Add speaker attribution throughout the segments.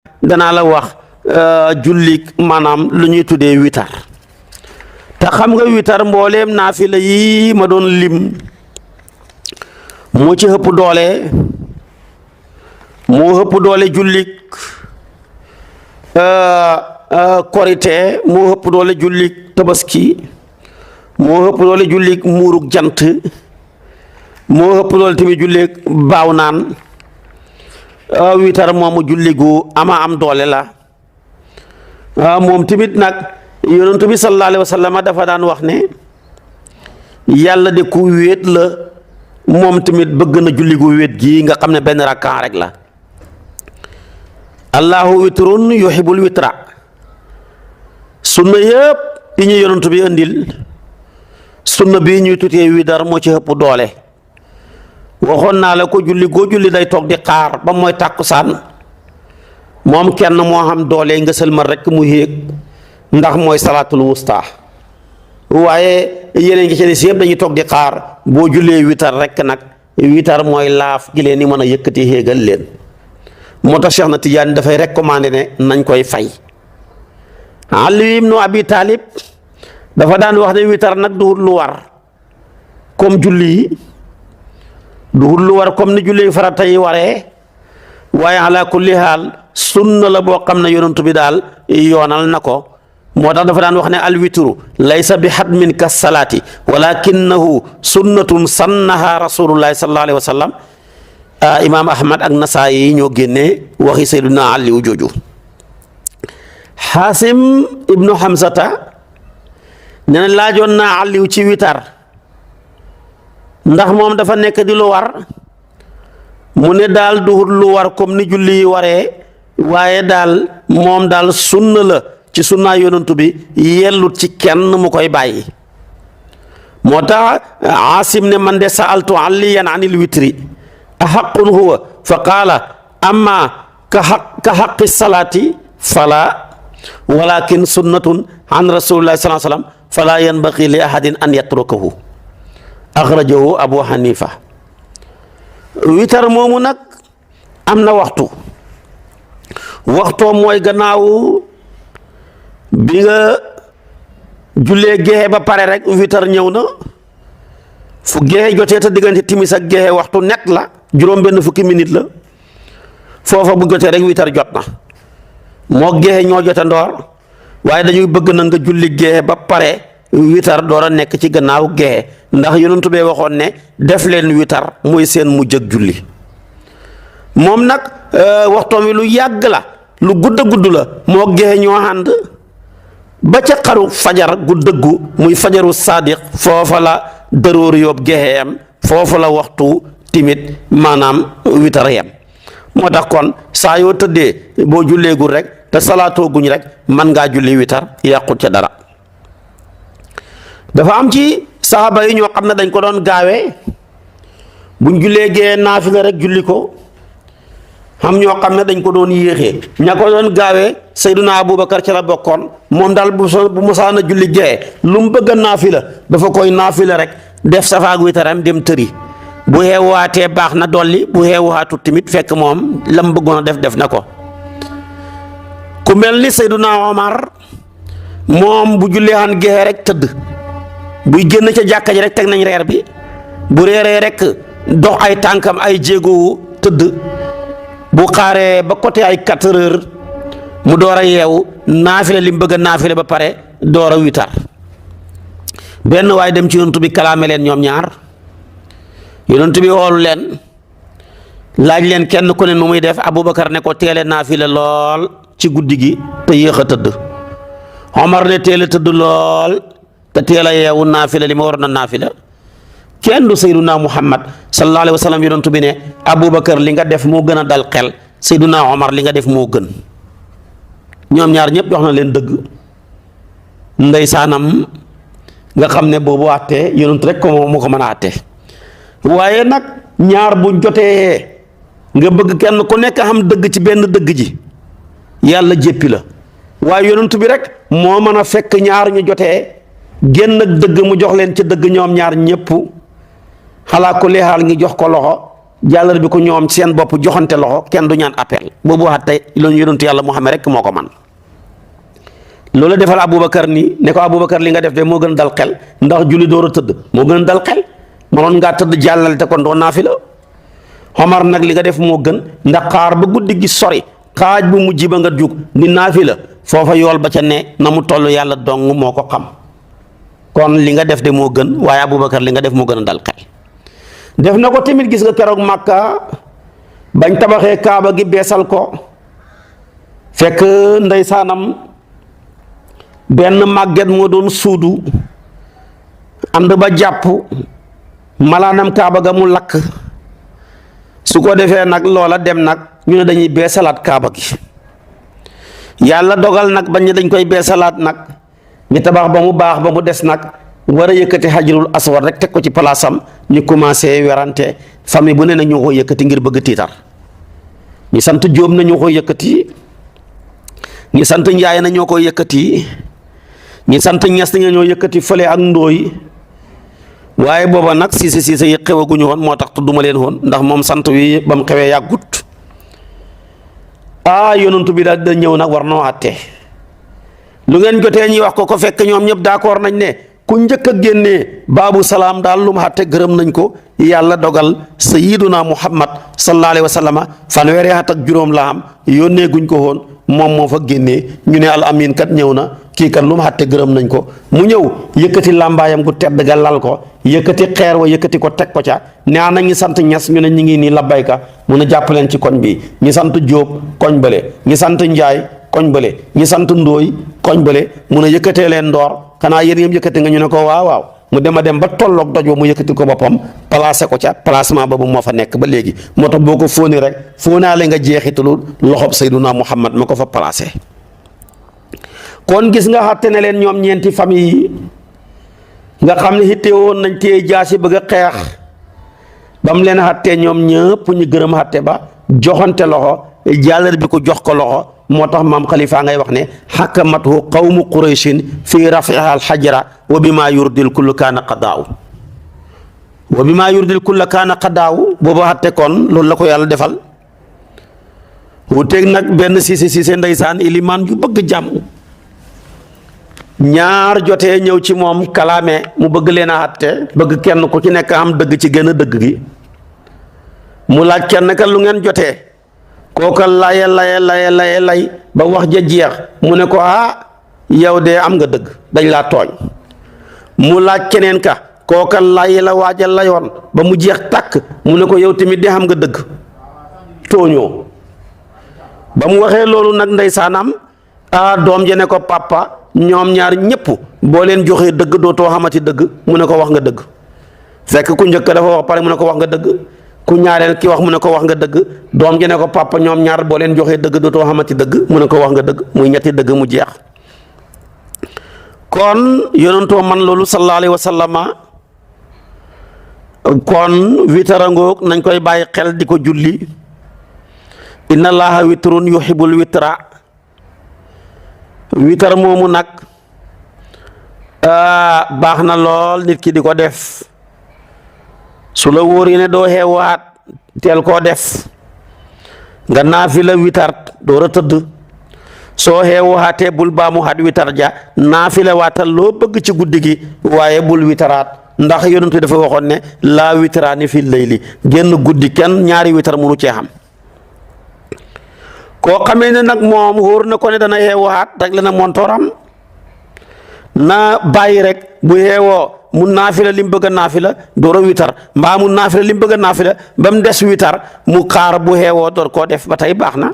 Speaker 1: danaa la wax jullik maanaam lu ñuy tuddee witar te xam nga witar mbooleem naafila yi ma doon lim moo ci ëpp doole moo ëpp doole jullik korite moo ëpp doole jullik tabaski moo ëpp doole jullik muurug jant moo ëpp doole tamit jullik baaw naan witar moomu julli gu ama am doole la moom tamit nag yonent bi sallallahu alayhi wa sallam dafa daan wax ne yàlla de ku wéet la moom tamit bëgg na julli gu wéet gi nga xam ne benn rakkaan rek la allahu witrun yuhibbul witra sunna yëpp yi ñu yonent bi indil sunna bii ñuy tutee witar moo ci ëpp doole waxoon naa la ko julli goo julli day toog di xaar ba mooy tàkkusaan moom kenn moo xam doole nga sëlmal rek mu yéeg ndax mooy salaatul wusta waaye yeneen ngi ci des yëpp dañuy toog di xaar boo jullee witar rek nag witar mooy laaf gi leen ni mën a yëkkati yéegal leen moo tax Cheikh na Tidiane dafay recommandé ne nañ koy fay. Ali ibnu Abi Talib dafa daan wax ne witar nag du lu war comme julli yi du lu war comme ni julli farata yi waree waaye ala kulli haal sunna la boo xam ne yonent bi daal yoonal na ko moo tax dafa daan wax ne alwitru laysa bi xatmin ka salaati walakinahu sunnatun sannaha rasulullahi sallallahu alayhi wa sallam imaam Ahmad ak Nasaayi yi ñoo génnee waxi Sayyiduna Aliyu jooju. Xaasim ibnu Hamzata nee na laajoon naa Aliyu ci witar ndax moom dafa nekk di lu war mu ne daal du lu war comme ni julli yi waree waaye daal moom daal sunna la ci sunnaa yonantu bi yellut ci kenn mu koy bàyyi moo tax Aasim ne man de sa'altu Aliyan anil witri ahaqqun huwa fa qaala amma ka haqqi salaati fala walakin sunnatun an rasulillahi sallallahu alayhi wa sallam fala yanbaghi li ahadin an yatrukahu axrajahu Abu Hanifa witar moomu nag am na waxtoo mooy gannaaw bi nga jullee gexe ba pare rek witar ñëw na fu gexe jotee te diggante timis ak gexe waxtu net la juróom benn fukki minute la foofa bu jotee rek witar jot na moo gexe ñoo jote ndoor waaye dañuy bëgg na nga julli gexe ba pare witar door a nekk ci gannaaw gexe ndax yonent bee waxoon ne def leen witar muy seen mujj ak julli moom nag waxtoom wi lu yàgg la lu gudd a gudd la moo gexe ñoo ànd ba ca xaru fajar gu dëggu muy fajaru sadiq foofa la dëróor yóbbu gexe yam foofa la waxtu timit maanaam witar yam moo tax kon saa yoo tëddee boo julleegul rek te salaatoo guñ rek mën ngaa julli witar yàqut ca dara dafa am ci saxaaba yi ñoo xam ne dañ ko doon gaawee buñ jullee gee naafila rek julli ko xam ñoo xam ne dañ ko doon yéexee ña ko doon gaawee Sayyiduna Abubakar ci la bokkoon moom daal bu mosaana julli gee lu mu bëgg a naafila dafa koy naafila rek def safaag witaram dem tëri bu xeewaatee baax na dolli bu xeewaatut tamit fekk moom la mu bëggoon a def na ko ku mel ni Sayyiduna Omar moom bu jullee xan gee rek tëdd buy génn ca jàkka ji rek teg nañ reer bi bu reeree rek dox ay tànkam ay jéego tëdd bu xaaree ba côté ay 4 heures mu door a yeewu naafile li mu bëgg a naafile ba pare door a witar benn waaye dem ci yonent bi kalaame leen ñoom ñaar yonent bi xoolu leen laaj leen kenn ku ne nu muy def Aboubacar ne ko teele naafile lool ci guddi gi te yéex a tëdd Omar ne teele tëdd lool te teel a yeewu naafila li ma waroon a naafila kenn du Sayyiduna Muhammad sallallahu alayhi wa sallam yonent bi ne Aboubacar li nga def moo gën a dal xel Sayyiduna Omar li nga def moo gën ñoom ñaar ñëpp wax na leen dëgg ndeysaanam nga xam ne boobu àttee yonent rek ko moo ko mën a àttee waaye nag ñaar bu jotee nga bëgg kenn ku nekk xam dëgg ci benn dëgg ji yàlla jéppi la waaye yonent bi rek moo mën a fekk ñaar ñu jotee génn ak dëgg mu jox leen ci dëgg ñoom ñaar ñëpp xalaa ko leexaal ngi jox ko loxo jàllar bi ko ñoom seen bopp joxante loxo kenn du ñaan appel boobu àtte loolu yonentu yàlla Muhammad rek moo ko man loolu defal Aboubacar nii ne ko Aboubacar li nga def de moo gën a dal xel ndax julli door a tëdd moo gën a dal xel mënoon ngaa tëdd jàllale te kon doo naafila Omar nag li nga def moo gën ndax xaar ba guddi gi sori xaaj bu mujj ba nga jug di naafila foofa yool ba ca ne na mu toll yàlla dong moo ko xam kon li nga def de moo gën waaye Aboubacar li nga def moo gën a dal xel def na ko tamit gis nga keroog Màkka bañ tabaxee Kaaba gi beesal ko fekk ndeysaanam benn màgget moo doon suudu ànd ba jàpp malaanam Kaaba ga mu lakk su ko defee nag loola dem nag ñu ne dañuy beesalaat Kaaba gi yàlla dogal nag bañ ne dañ koy beesalaat nag ñu tabax ba mu baax ba mu des nag war a yëkkati xajarul aswad rek teg ko ci palaasam ñu commencé werante famille bu ne na ñoo ko yëkkati ngir bëgg tiitar ñu sant Jóob na ñoo ko yëkkati ñu sant Njaay na ñoo ko yëkkati ñu sant Ñas na ñoo yëkkati fële ak Ndooy waaye booba nag siise yi xewaguñu woon moo tax tudduma leen woon ndax moom sant wi ba mu xewee yàggut yonantu bi daal da ñëw nag war noo àtte lu ngeen jotee ñi wax ko fekk ñoom ñëpp d'accord nañ ne ku njëkk a génnee baabu salaam daal lu mu àtte gërëm nañ ko yàlla dogal sayyiduna Muhammad sallallahu alayhi wa sallam fanweeri at ak juróom la am yónnee guñ ko woon moom moo fa génnee ñu ne al amin kat ñëw na kii kat lu mu àtte gërëm nañ ko mu ñëw yëkkati làmbaayam gu tedd ga lal ko yëkkati xeer wa yëkkati ko teg ko ca nee na ñi sant Ñas ñu ne ñu ngi nii labbayka mu ne jàpp leen ci koñ bi ñi sant Jóob koñ bële ñi sant Njaay koñ bële ñi sant Ndooy koñ bële mu ne yëkkatee leen ndoor xanaa yéen yëpp yëkkati nga ñu ne ko waaw mu dem a dem ba tolloog doj wa mu yëkkati ko boppam placé ko ca placement boobu moo fa nekk ba léegi moo tax boo ko fóoni rek fóonaale nga jeexitalu loxob Sayyiduna Muhammad ma ko fa placé kon gis nga xatte ne leen ñoom ñeenti famille yi nga xam ne xitte woon nañ téye jaasi bëgg a xeex ba mu leen xattee ñoom ñëpp ñu gërëm xatte ba joxante loxo jàllar bi ko jox ko loxo moo tax maam Khalifa ngay wax ne xakamathu qawmu qurayshin fii rafiha alxajra wa bi maa yurdil kulla kaana qadaaw wa bi maa yurdil kulla kaana qadaaw booba xatte kon loolu la ko yàlla defal wuteeg nag benn siise ndeysaan ilimaan yu bëgg jàmm ñaar jotee ñëw ci moom kalaame mu bëgg leen a xatte bëgg kenn ku ci nekk am dëgg ci gën a dëgg gi mu laaj kenn ka lu ngeen jotee kooka lay ba wax ja jeex mu ne ko yow de am nga dëgg dañ laa tooñ mu laaj keneen ka kooka la waaja layoon ba mu jeex tàkk mu ne ko yow tamit de am nga dëgg tooñoo ba mu waxee loolu nag ndeysaanam doom ja ne ko papa ñoom ñaar ñëpp boo leen joxee dëgg dootoo xamati dëgg mu ne ko wax nga dëgg fekk ku njëkk dafa wax pare mu ne ko wax nga dëgg ku ñaareel ki wax mu ne ko wax nga dëgg doom ji ne ko papa ñoom ñaar boo leen joxee dëgg dootoo xamati dëgg mu ne ko wax nga dëgg muy ñetti dëgg mu jeex kon yonentoo man loolu sallallahu alayhi wa sallama kon witarangoog nañ koy bàyyi xel di ko julli inna allaha witrun yuhibbul witra witar moomu nag baax na lool nit ki di ko def su la wóor yi ne doo xeewaat teel koo def nga naafila witar door a tëdd soo xeewaatee bul baamu xat witar ja naafila waatal loo bëgg ci guddi gi waaye bul witaraat ndax yonent dafa waxoon ne laa witaraani fi layli génn guddi kenn ñaari witar munu cee xam koo xamee ne nag moom wóor na ko ne dana xeewaat rek la na montooram na bàyyi rek bu xeewoo mu naafila li mu bëgg a naafila door a witar mbaa mu naafila li mu bëgg a naafila ba mu des witar mu xaar bu xeewoo door koo def ba tey baax na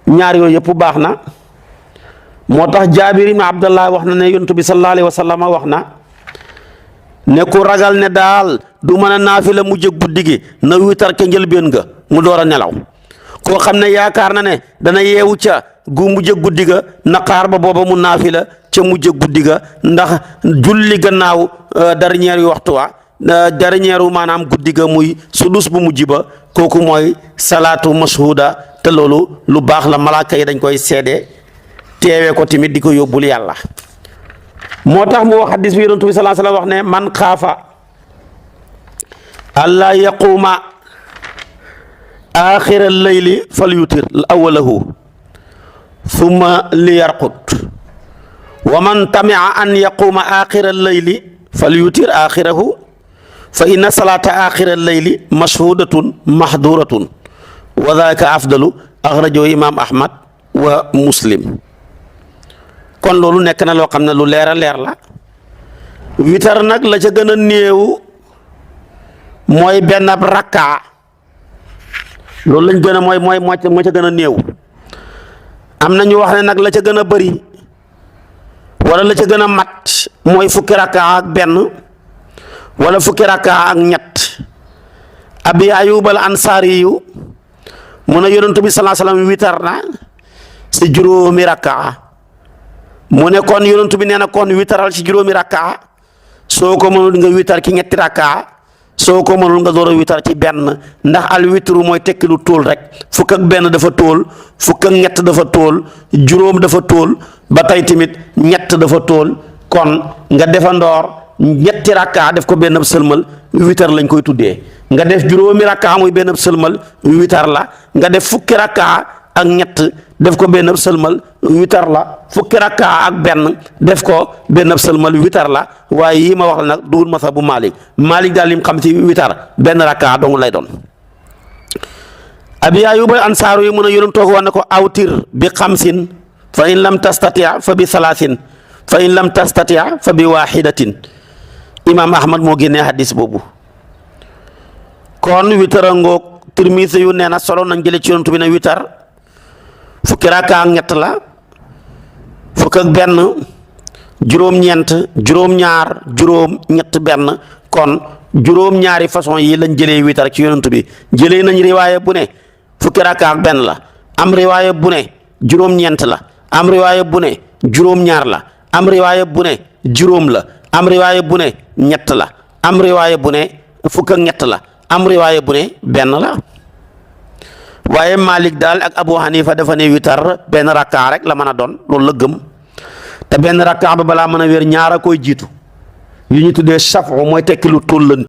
Speaker 1: ñaar yooyu yëpp baax na moo tax Jaabir ibn Abdallah wax na ne yonent bi sallallahu alayhi wa sallam wax na ne ku ragal ne daal du mën a naafila mujj guddi gi na witar ke njëlbéen nga mu door a nelaw koo xam ne yaakaar na ne dana yeewu ca gu mujj guddi ga na xaar ba booba mu naafila ca mujj guddi ga ndax julli gannaaw dernier yu waxtu wa dernier wu maanaam guddi ga muy sudus bu mujj ba kooku mooy salaatu mashhuda te loolu lu baax la malaaka yi dañ koy seede teewee ko tamit di ko yóbbul yàlla moo tax mu wax hadis bi yonent bi sallallahu alayhi wa sallam wax ne man xaafa allaa yaquuma aaxira layli fal yutir awalahu summa li yarqut wa man tamia an yaquuma aaxira layli fal yutir aaxirahu fa inna salaata aaxira layli mashhudatun mahduratun wa daaka afdalu axrajahu imaam Ahmad wa Muslim. kon loolu nekk na loo xam ne lu leer a leer la. witar nag la ca gën a néew mooy benn rakkaa loolu lañ gën a moo ca gën a néew. am na ñu wax ne nag la ca gën a bëri wala la ca gën a mat mooy fukki rakkaa ak benn wala fukki rakkaa ak ñett. Abi Ayyub al Ansaari yu mu ne yonent bi sallallahu alayhi wasallam witar na si juróomi rakkaa mu ne kon yonent bi nee na kon witaral si juróomi rakkaa soo ko mënul nga witar ki ñetti rakkaa soo ko mënul nga door a witar ci benn ndax al witru mooy tekki lu tóol rek fukk ak benn dafa tóol fukk ak ñett dafa tóol juróom dafa tóol ba tey tamit ñett dafa tóol kon nga defandoor ñetti rakkaa def ko benn sëlmal witar lañ koy tuddee nga def juróomi rakkaa muy benn sëlmal witar la nga def fukki rakkaa ak ñett def ko benn sëlmal witar la fukki rakkaa ak benn def ko benn sëlmal witar la waaye yii ma wax la nag dugul masa bu Malik daal lim xam ci witar benn rakkaa dong lay doon. Abi Ayyub Ansaaru yi mun a yónent toog wax ne ko awtir bi xamsin fa in lam tastati fa bi salaasin fa in lam tastati fa bi waaxidatin. Imaam Ahmad moo génnee hadis boobu. kon witar a ngoog Tirmisi yu nee na solo nañ jële ci yonent bi ne witar fukki rakkaa ak ñett la fukk ak benn juróom-ñeent juróom-ñaar juróom-ñett benn kon juróom-ñaari façon yi lañ jëlee witar ci yonent bi jëlee nañ riwaaya bu ne fukki rakkaa ak benn la am riwaaya bu ne juróom-ñeent la am riwaaya bu ne juróom-ñaar la am riwaaya bu ne juróom la am riwaaya bu ne ñett la am riwaaya bu ne fukk ak ñett la am riwaaya bu ne benn la waaye Malik daal ak Abu Hanifa dafa ne witar benn rakkaa rek la mën a doon loolu la gëm te benn rakkaa ba balaa mën a wér ñaara koy jiitu yu ñu tuddee safu mooy tekki lu tóol